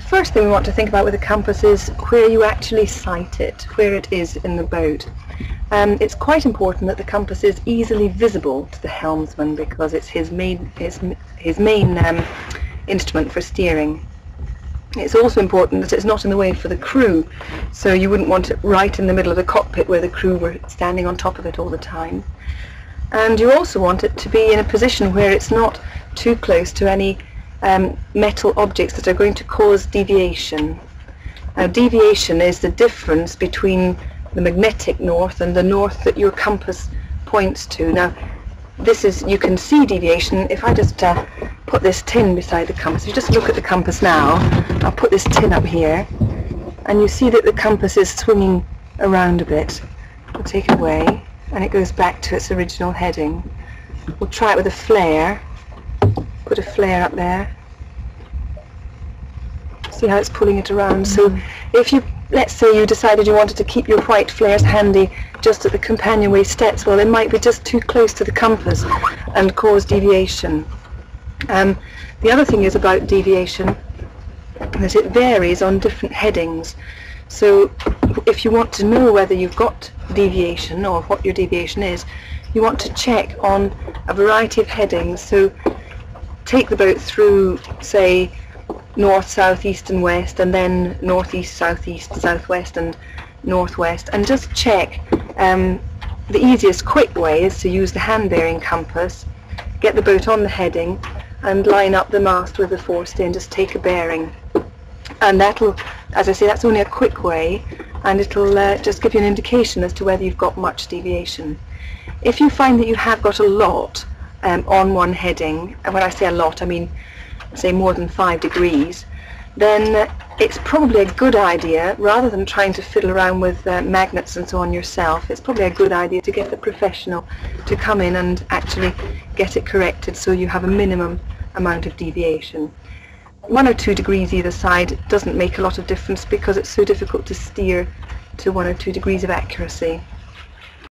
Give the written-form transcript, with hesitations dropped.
first thing we want to think about with a compass is where you actually sight it, where it is in the boat. It's quite important that the compass is easily visible to the helmsman because it's his main instrument for steering. It's also important that it's not in the way for the crew, so you wouldn't want it right in the middle of the cockpit where the crew were standing on top of it all the time. And you also want it to be in a position where it's not too close to any metal objects that are going to cause deviation. Now, deviation is the difference between the magnetic north and the north that your compass points to. Now, this is, you can see deviation if I just put this tin beside the compass. If you just look at the compass now, I'll put this tin up here, and you see that the compass is swinging around a bit. We'll take it away, and it goes back to its original heading. We'll try it with a flare. Put a flare up there. See how it's pulling it around. So if you, let's say you decided you wanted to keep your white flares handy just at the companionway steps, well, they might be just too close to the compass and cause deviation. The other thing is about deviation that it varies on different headings. So if you want to know whether you've got deviation or what your deviation is, you want to check on a variety of headings. So take the boat through, say, north, south, east and west, and then northeast, southeast, southwest and northwest, and just check. The easiest quick way is to use the hand bearing compass, get the boat on the heading and line up the mast with the forestay and just take a bearing. And that'll, as I say, that's only a quick way, and it'll just give you an indication as to whether you've got much deviation. If you find that you have got a lot on one heading, and when I say a lot I mean say more than 5 degrees, then it's probably a good idea, rather than trying to fiddle around with magnets and so on yourself, it's probably a good idea to get a professional to come in and actually get it corrected so you have a minimum amount of deviation. 1 or 2 degrees either side doesn't make a lot of difference because it's so difficult to steer to 1 or 2 degrees of accuracy.